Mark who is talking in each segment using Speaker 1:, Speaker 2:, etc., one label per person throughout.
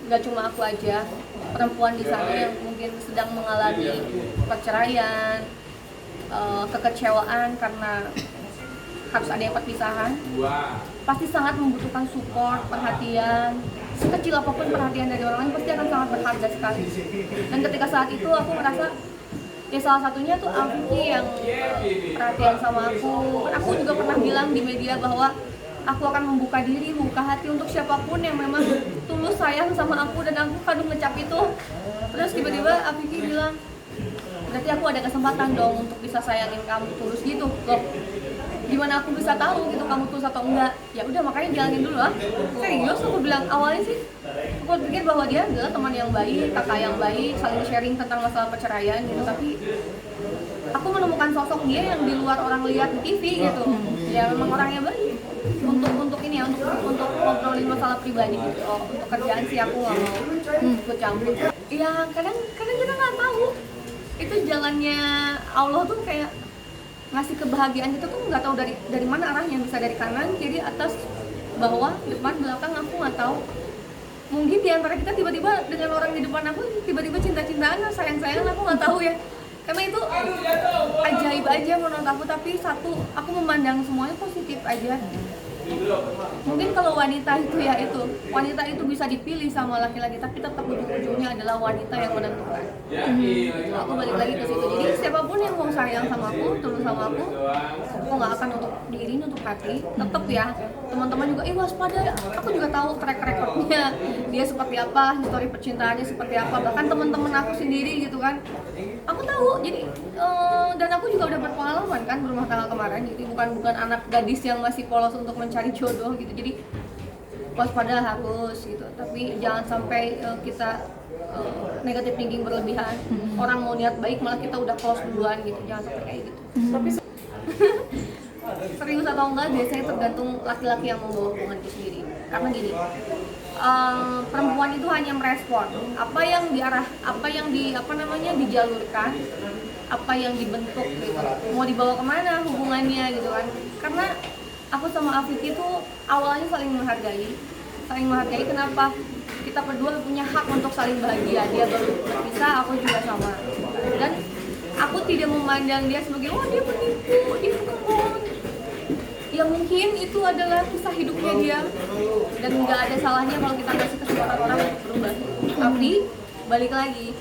Speaker 1: nggak cuma aku aja, perempuan di sana yang mungkin sedang mengalami perceraian, kekecewaan karena harus ada yang perpisahan, pasti sangat membutuhkan support, perhatian, sekecil apapun perhatian dari orang lain pasti akan sangat berharga sekali. Dan ketika saat itu aku merasa ya salah satunya tuh Alfi yang perhatian sama aku juga pernah bilang di media bahwa aku akan membuka diri, membuka hati untuk siapapun yang memang tulus sayang sama aku, dan aku kadung ngecap itu. Terus tiba-tiba Afiki bilang, berarti aku ada kesempatan dong untuk bisa sayangin kamu tulus gitu. Loh, gimana aku bisa tahu gitu kamu tulus atau enggak? Ya udah, makanya jalanin dulu ah. Serius aku bilang, awalnya sih aku pikir bahwa dia adalah teman yang baik, kakak yang baik, saling sharing tentang masalah perceraian gitu, tapi aku menemukan sosok dia yang di luar orang lihat di TV gitu. Ya memang orangnya baik. Untuk ini ya, untuk ngobrolin masalah pribadi gitu. Untuk kerjaan sih aku nggak mau ikut campur. Ya kadang kita nggak tahu itu jalannya Allah tuh kayak ngasih kebahagiaan itu tuh nggak tahu dari mana arahnya, bisa dari kanan, kiri, atas, bawah, depan, belakang, aku nggak tahu. Mungkin di antara kita tiba-tiba dengan orang di depan aku tiba-tiba cinta-cintaan, sayang-sayangan, aku nggak tahu ya. Karena itu ajaib aja menurut aku, tapi satu, aku memandang semuanya positif aja. Mungkin kalau wanita itu bisa dipilih sama laki-laki, tapi tetap ujung-ujungnya adalah wanita yang menentukan. Aku balik lagi ke situ. Jadi siapapun yang mau sayang sama aku, tulus sama aku nggak akan untuk diri, untuk hati. Tetap ya, teman-teman juga, waspada. Aku juga tahu track recordnya dia seperti apa, histori percintaannya seperti apa. Bahkan teman-teman aku sendiri gitu kan, aku tahu. Jadi dan aku juga udah berpengalaman kan berumah tangga kemarin. Jadi bukan anak gadis yang masih polos untuk mencari jodoh gitu. Jadi waspada, harus gitu. Tapi jangan sampai kita negatif thinking berlebihan. Orang mau niat baik malah kita udah close duluan gitu. Jangan sampai kayak gitu. Tapi serius atau enggak biasanya tergantung laki-laki yang membawa hubungan itu sendiri. Karena gini, perempuan itu hanya merespon apa yang dijalurkan, apa yang dibentuk gitu, mau dibawa kemana hubungannya gitu kan. Karena aku sama Afiki itu awalnya saling menghargai. Kenapa? Kita berdua punya hak untuk saling bahagia. Dia baru berpisah, aku juga sama. Dan aku tidak memandang dia sebagai dia penipu, dia pengebohong. Ya mungkin itu adalah kisah hidupnya dia, dan nggak ada salahnya kalau kita kasih kesempatan orang untuk berubah. Tapi balik lagi,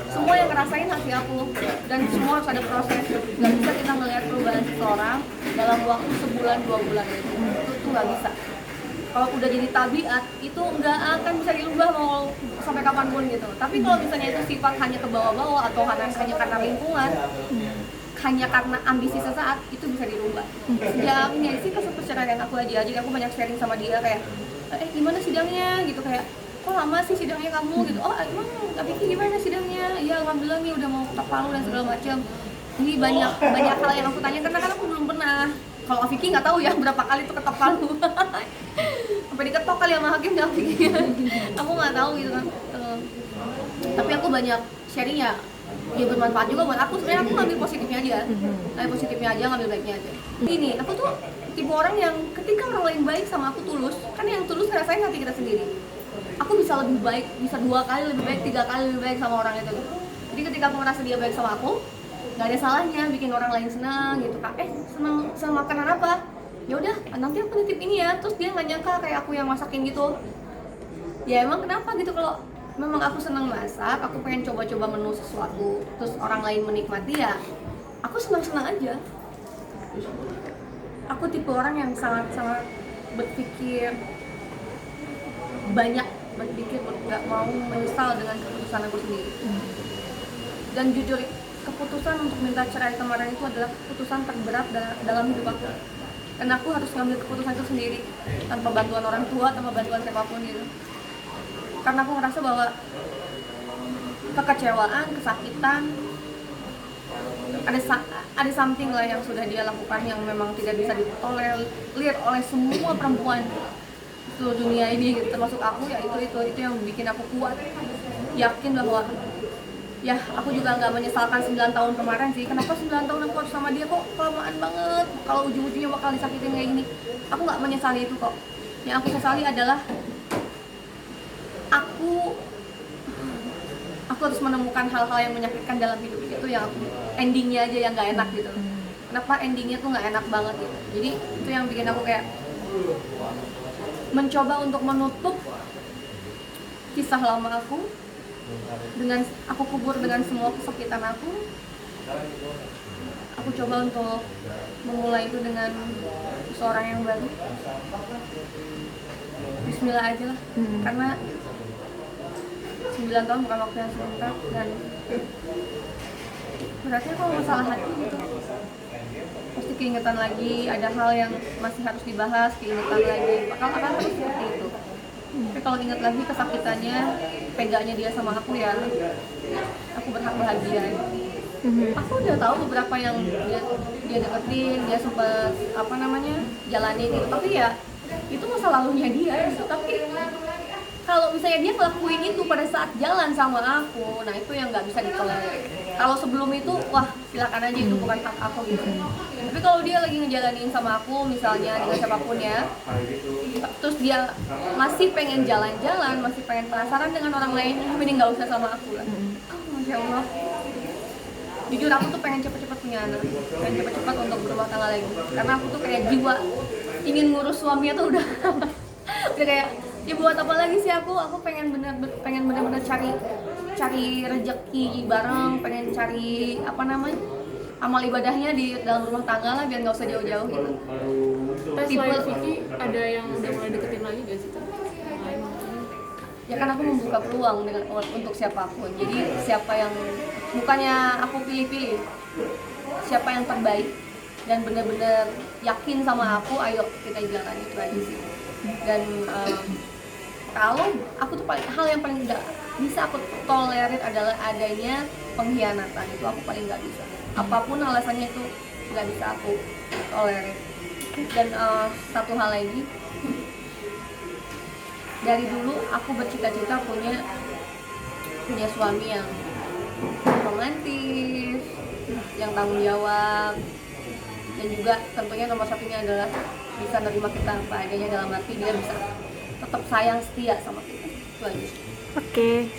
Speaker 1: semua yang ngerasain hati aku, dan semua harus ada proses. Nggak bisa kita ngelihat perubahan seseorang dalam waktu sebulan 2 bulan itu nggak bisa. Kalau udah jadi tabiat itu nggak akan bisa dirubah mau sampai kapanpun gitu. Tapi kalau misalnya itu sifat hanya ke bawah-bawah atau hanya karena lingkungan, hanya karena ambisi sesaat, itu bisa dirubah. Sejak ini sih kasus perceraian aku aja, jadi aku banyak sharing sama dia kayak, gimana sidangnya gitu, kayak kok lama sih sidangnya kamu gitu. Emang tapi gimana sidangnya? Ya alhamdulillah nih udah mau ketok palu dan segala macam. Ini banyak hal yang aku tanya karena kan aku belum pernah. Kalau Vicky nggak tahu ya berapa kali tuh ketok palu. Sampai diketok kali sama hakim dan Vicky. Aku nggak tahu gitu kan. Tapi aku banyak sharing ya bermanfaat juga buat aku. Sebenarnya aku ngambil positifnya aja, ngambil baiknya aja. Ini aku tuh tipe orang yang ketika orang lain baik sama aku tulus, kan yang tulus ngerasain hati kita sendiri. Aku bisa lebih baik, bisa 2 kali lebih baik, 3 kali lebih baik sama orang itu. Jadi ketika aku merasa dia baik sama aku, nggak ada salahnya bikin orang lain senang gitu kan. Senang makanan apa? Ya udah, nanti aku nitip ini ya. Terus dia nggak nyangka kayak aku yang masakin gitu. Ya emang kenapa gitu, kalau memang aku senang masak, aku pengen coba-coba menu sesuatu, terus orang lain menikmati, ya aku senang-senang aja. Aku tipe orang yang sangat-sangat berpikir banyak, nggak mau menyesal dengan keputusan aku sendiri. Dan jujur, keputusan untuk minta cerai kemarin itu adalah keputusan terberat dalam hidup aku. Dan aku harus ngambil keputusan itu sendiri, tanpa bantuan orang tua, tanpa bantuan siapapun gitu. Karena aku ngerasa bahwa kekecewaan, kesakitan, ada something lah yang sudah dia lakukan yang memang tidak bisa ditolerir oleh semua perempuan seluruh dunia ini gitu, termasuk aku. Ya itu yang bikin aku kuat, yakin bahwa ya aku juga nggak menyesalkan 9 tahun kemarin sih. Kenapa 9 tahun aku harus sama dia, kok kelamaan banget, kalau ujung-ujungnya bakal disakitin kayak gini. Aku nggak menyesali itu kok. Yang aku sesali adalah aku harus menemukan hal-hal yang menyakitkan dalam hidup itu yang endingnya aja yang nggak enak gitu. Kenapa endingnya tuh nggak enak banget gitu. Jadi itu yang bikin aku kayak mencoba untuk menutup kisah lama aku dengan aku kubur dengan semua kesakitan aku. Aku coba untuk memulai itu dengan seorang yang baru. Bismillah aja lah, karena 9 tahun bukan waktu yang sebentar dan berarti kalau masalah hati gitu pasti keingetan lagi, ada hal yang masih harus dibahas, keingetan lagi, akan terus seperti itu. Tapi kalau ingat lagi kesakitannya, peganya dia sama aku ya, aku berhak bahagia. Aku udah tahu beberapa yang dia deketin, dia sempat jalani gitu, tapi ya itu masa lalunya dia. Tapi kalau misalnya dia ngelakuin itu pada saat jalan sama aku, nah itu yang nggak bisa ditolerir. Kalau sebelum itu, wah silakan aja, itu bukan hak aku gitu. Tapi kalau dia lagi ngejalanin sama aku, misalnya dengan siapapun ya, terus dia masih pengen jalan-jalan, masih pengen penasaran dengan orang lain, mending nggak usah sama aku lah. Masya Allah. Jujur aku tuh pengen cepet-cepet punya anak, pengen cepet-cepet untuk berumah tangga lagi. Karena aku tuh kayak jiwa ingin ngurus suaminya tuh udah udah kayak, ya buat apa lagi sih aku pengen bener-bener cari rezeki bareng, pengen cari amal ibadahnya di dalam rumah tangga lah, biar nggak usah jauh-jauh gitu.
Speaker 2: Terus selain Vicky ada yang udah mulai deketin lagi gak sih?
Speaker 1: Ya kan aku membuka peluang untuk siapapun. Jadi siapa yang bukannya aku pilih-pilih, siapa yang terbaik dan benar-benar yakin sama aku, ayo kita jalan, itu aja sih. Dan kalau aku tuh hal yang paling nggak bisa aku tolerir adalah adanya pengkhianatan. Itu aku paling nggak bisa, apapun alasannya itu nggak bisa aku tolerir. Dan satu hal lagi, dari dulu aku bercita-cita punya suami yang romantis, yang tanggung jawab, dan juga tentunya nomor satunya adalah bisa nerima kita apa adanya, dalam arti dia bisa tetap sayang setia sama kita. Itu aja.
Speaker 3: Oke.